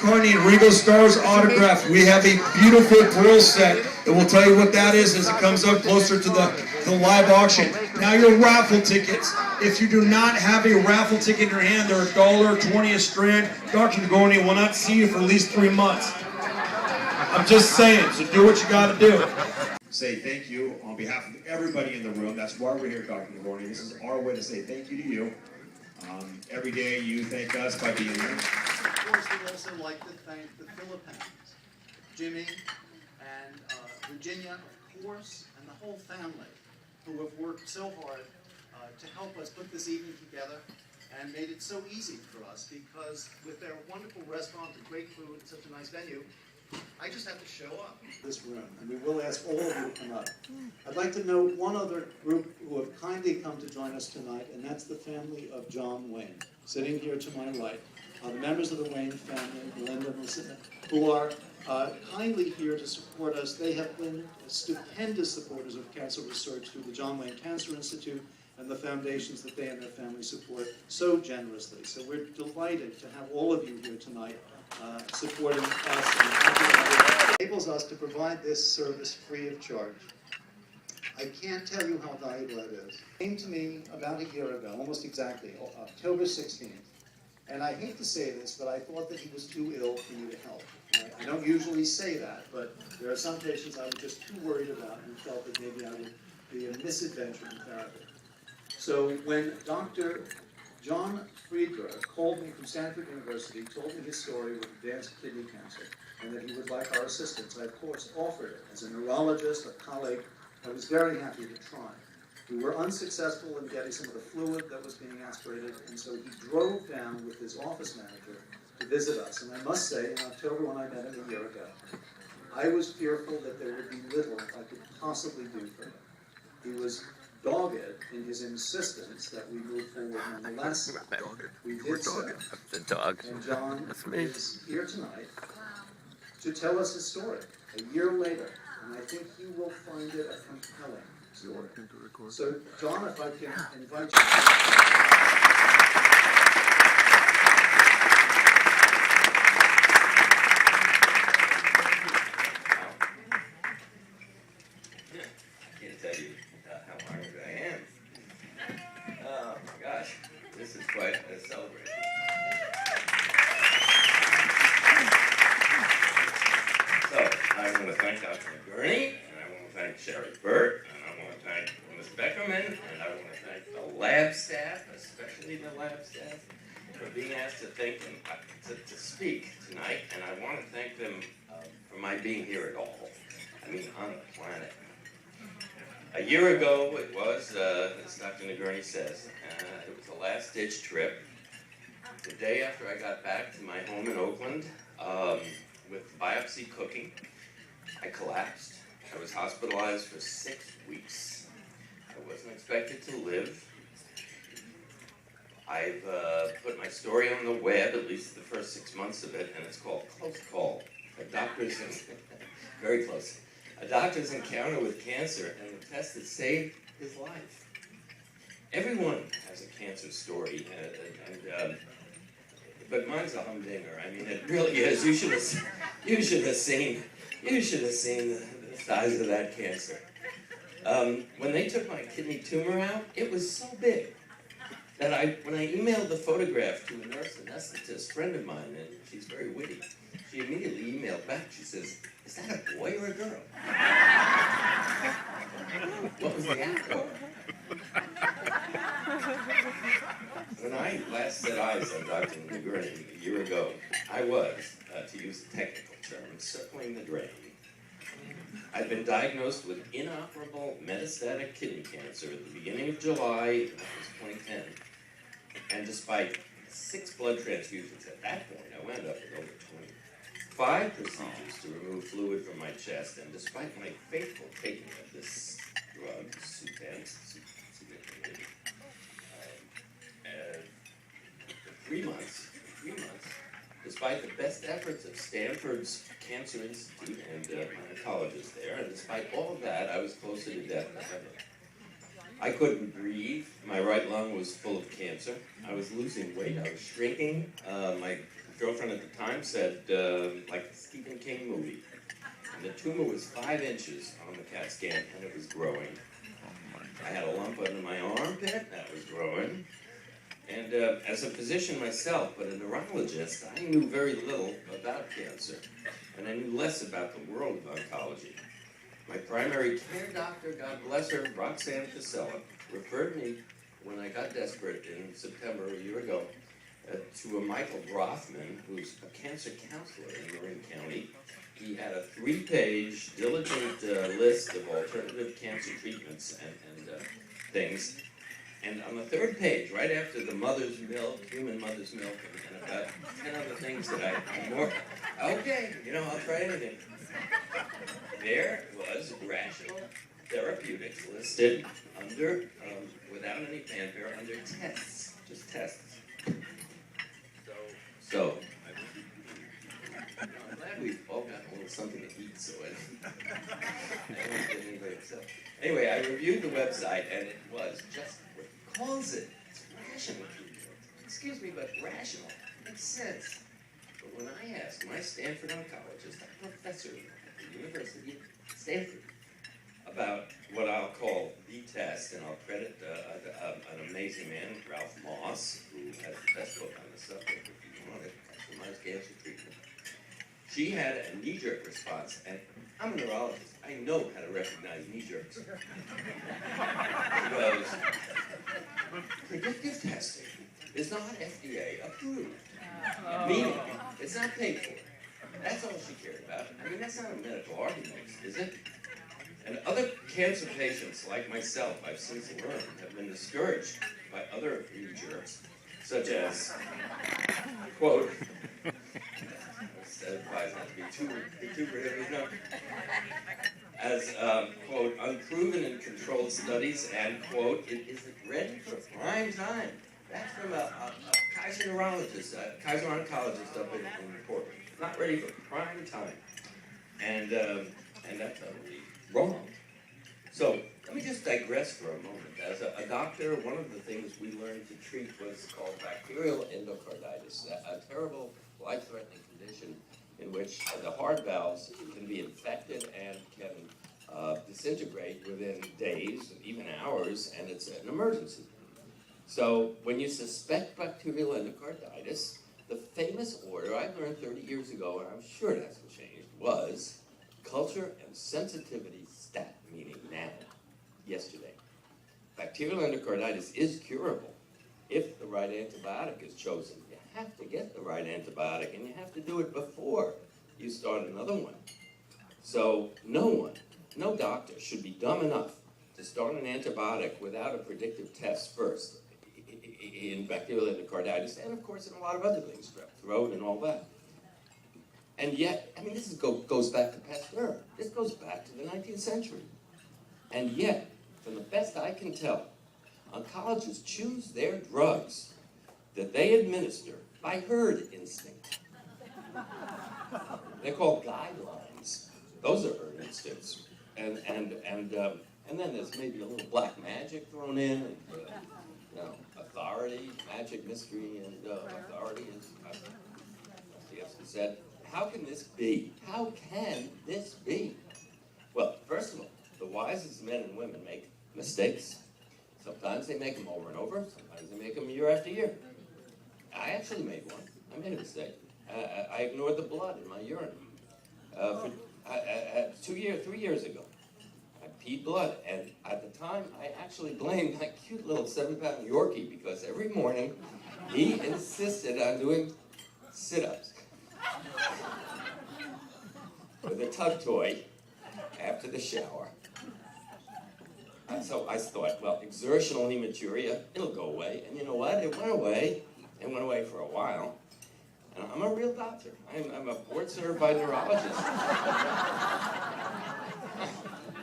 McCartney and Ringo Starr's autograph. We have a beautiful pearl set, and we'll tell you what that is as it comes up closer to the live auction. Now your raffle tickets. If you do not have a raffle ticket in your hand, they're $1.20 a strand. Dr. Nagourney will not see you for at least 3 months. I'm just saying, so do what you gotta do. Say thank you on behalf of everybody in the room. That's why we're here, Dr. Nagourney. This is our way to say thank you to you. Every day you thank us by being here. Of course, we'd also like to thank the Philippines, Jimmy and Virginia, of course, and the whole family who have worked so hard to help us put this evening together and made it so easy for us, because with their wonderful restaurant and great food and such a nice venue, I just have to show up. This room, and we will ask all of you to come up. I'd like to note one other group who have kindly come to join us tonight, and that's the family of John Wayne, sitting here to my right. The members of the Wayne family, Belinda and Lucinda, who are kindly here to support us. They have been stupendous supporters of cancer research through the John Wayne Cancer Institute and the foundations that they and their family support so generously. So we're delighted to have all of you here tonight supporting us, and enables us to provide this service free of charge. I can't tell you how valuable that is. It came to me about a year ago, almost exactly, October 16th. And I hate to say this, but I thought that he was too ill for me to help. I don't usually say that, but there are some patients I was just too worried about and felt that maybe I would be a misadventure in therapy. So when Dr. John Friedberg called me from Stanford University, told me his story with advanced kidney cancer, and that he would like our assistance, I of course offered it. As a neurologist, a colleague, I was very happy to try. We were unsuccessful in getting some of the fluid that was being aspirated, and so he drove down with his office manager to visit us. And I must say, in October when I met him a year ago, I was fearful that there would be little I could possibly do for him. He was dogged in his insistence that we move forward nonetheless. We did so. The dog. And John is here tonight to tell us his story a year later, and I think you will find it a compelling story. So, John, if I can invite you. Quite a celebration. So, I want to thank Dr. Nagourney, and I want to thank Sherry Burt, and I want to thank Ms. Beckerman, and I want to thank the lab staff, especially the lab staff, for being asked to thank them, to speak tonight, and I want to thank them for my being here at all. I mean, on the planet. A year ago, it was, as Dr. Nagourney says, it was a last-ditch trip. The day after I got back to my home in Oakland, with biopsy cooking, I collapsed. I was hospitalized for 6 weeks. I wasn't expected to live. I've put my story on the web, at least the first 6 months of it, and it's called Close Call. Very close. A doctor's encounter with cancer and the test that saved his life. Everyone has a cancer story, but mine's a humdinger. I mean, it really is. You should have seen the size of that cancer. When they took my kidney tumor out, it was so big that when I emailed the photograph to a nurse anesthetist friend of mine, and she's very witty, she immediately emailed back. She says, "Is that a boy or a girl?" What was the outcome? When I last set eyes on Dr. Nagourney a year ago, I was, to use a technical term, circling the drain. I'd been diagnosed with inoperable metastatic kidney cancer at the beginning of July, that was 2010, and despite 6 blood transfusions at that point, I wound up with over 25 procedures to remove fluid from my chest, and despite my faithful taking of this drug, Sutent, for 3 months, despite the best efforts of Stanford's Cancer Institute and oncologists there, and despite all of that, I was closer to death than ever. I couldn't breathe. My right lung was full of cancer. I was losing weight. I was shrinking. My girlfriend at the time said, like the Stephen King movie. And the tumor was 5 inches on the CAT scan, and it was growing. I had a lump under my armpit that was growing. And as a physician myself, but a neurologist, I knew very little about cancer. And I knew less about the world of oncology. My primary care doctor, God bless her, Roxanne Casella, referred me, when I got desperate in September a year ago, to a Michael Brothman, who's a cancer counselor in Marin County. He had a 3-page, diligent list of alternative cancer treatments and things. And on the 3rd page, right after the mother's milk, human mother's milk, and about 10 other things that I'm more, okay, you know, I'll try anything. There was rational therapeutics listed under, without any fanfare, under tests, just tests. So I'm glad we've all got a little something to eat, so I don't get anybody upset. Anyway, I reviewed the website, and it was just what he calls it. It's rational treatment. Excuse me, but rational. Makes sense. But when I asked my Stanford oncologist, a professor at the University of Stanford, about what I'll call the test, and I'll credit an amazing man, Ralph Moss, who has the best book on the subject, if you want it, customized cancer treatment. She had a knee-jerk response, and I'm a neurologist. I know how to recognize knee-jerks. She goes, predictive testing is not FDA approved, meaning it's not paid for. That's all she cared about. I mean, that's not a medical argument, is it? And other cancer patients, like myself, I've since learned, have been discouraged by other knee-jerks, such as, quote, that advised not to be too vituperative, no, as, quote, unproven in controlled studies, and, quote, it isn't ready for prime time. That's from a Kaiser neurologist, a Kaiser oncologist up in Portland. Not ready for prime time. And that's utterly wrong. So let me just digress for a moment. As a doctor, one of the things we learned to treat was called bacterial endocarditis, a terrible life-threatening condition in which the heart valves can be infected and can disintegrate within days, even hours, and it's an emergency. So when you suspect bacterial endocarditis, the famous order I learned 30 years ago, and I'm sure it hasn't changed, was culture and sensitivity stat, meaning now, yesterday. Bacterial endocarditis is curable if the right antibiotic is chosen. You have to get the right antibiotic, and you have to do it before you start another one. So no one, no doctor should be dumb enough to start an antibiotic without a predictive test first in bacterial endocarditis, and of course in a lot of other things, strep throat and all that. And yet, I mean, this goes back to Pasteur. This goes back to the 19th century. And yet, from the best I can tell, oncologists choose their drugs that they administer by herd instinct. They're called guidelines. Those are herd instincts. And then there's maybe a little black magic thrown in, and authority, magic, mystery, and authority, as Dostoevsky said. How can this be? How can this be? Well, first of all, the wisest men and women make mistakes. Sometimes they make them over and over. Sometimes they make them year after year. I actually made one. I made a mistake. I ignored the blood in my urine. 3 years ago, I peed blood. And at the time, I actually blamed my cute little 7-pound Yorkie because every morning he insisted on doing sit-ups with a tug toy after the shower. So I thought, well, exertional hematuria, it'll go away. And you know what? It went away. It went away for a while. And I'm a real doctor. I'm a board-certified neurologist.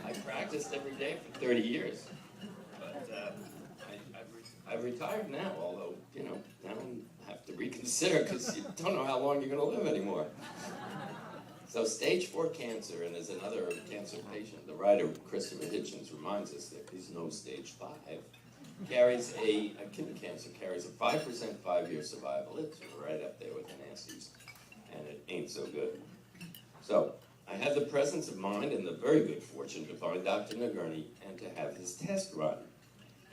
I practiced every day for 30 years. But I've retired now, although, now I have to reconsider because you don't know how long you're going to live anymore. So stage 4 cancer, and there's another cancer patient, the writer Christopher Hitchens reminds us that there's no stage 5. carries kidney cancer carries a 5% 5-year survival. It's right up there with the nasties, and it ain't so good. So I had the presence of mind and the very good fortune to find Dr. Nagourney and to have his test run.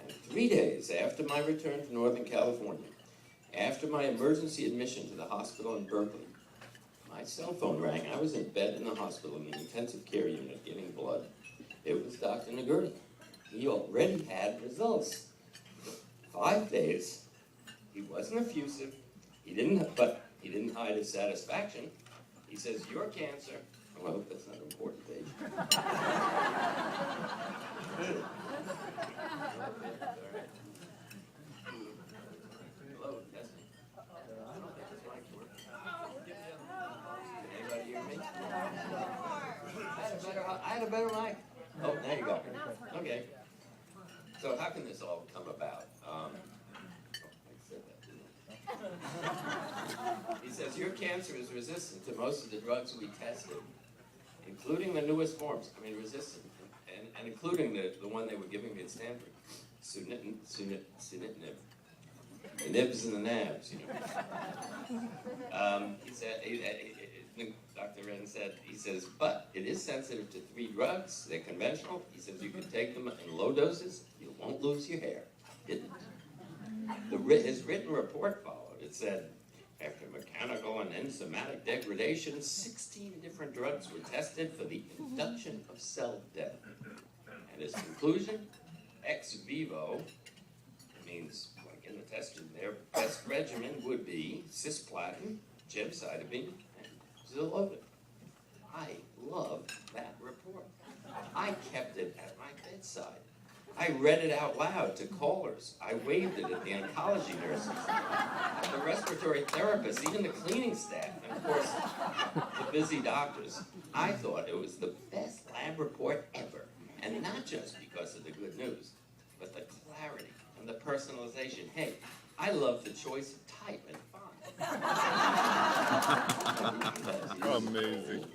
And 3 days after my return to Northern California, after my emergency admission to the hospital in Berkeley, my cell phone rang. I was in bed in the hospital in the intensive care unit getting blood. It was Dr. Nagourney. He already had results. 5 days. He wasn't effusive. But he didn't hide his satisfaction. He says, "Your cancer." Oh, I hope that's not an important page. Hello, testing. I don't think this mic's working. Can anybody hear me? I had a better mic. Oh, there you go. Okay. So how can this all come about? I said that, didn't I? He says, "Your cancer is resistant to most of the drugs we tested, including the newest forms." I mean, resistant, and including the one they were giving me at Stanford, sunitinib. The nibs and the nabs, you know. He said, Dr. Wren said, he says, "But it is sensitive to 3 drugs. They're conventional." He says, "You can take them in low doses. You won't lose your hair." Didn't. His written report followed. It said, "After mechanical and enzymatic degradation, 16 different drugs were tested for the induction of cell death." And his conclusion, ex vivo, means, like in the testing, their best regimen would be cisplatin, gemcitabine, and Xeloda. I love that report. I kept it at my bedside. I read it out loud to callers. I waved it at the oncology nurses, at the respiratory therapists, even the cleaning staff, and of course, the busy doctors. I thought it was the best lab report ever, and not just because of the good news, but the clarity and the personalization. Hey, I love the choice of type and font. Amazing.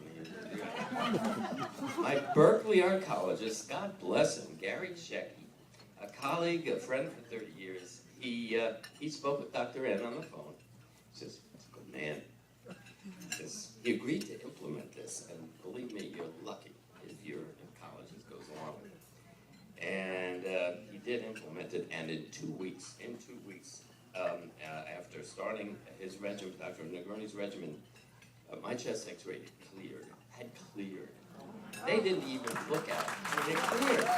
My Berkeley oncologist, God bless him, Gary Shecky, a colleague, a friend for 30 years, he spoke with Dr. N on the phone. He says, "That's a good man." He says, he agreed to implement this, and believe me, you're lucky if your oncologist goes along with it. And he did implement it, and in 2 weeks, after starting his regimen, Dr. Nagourney's regimen, my chest X-ray had cleared. They didn't even look at it. It cleared.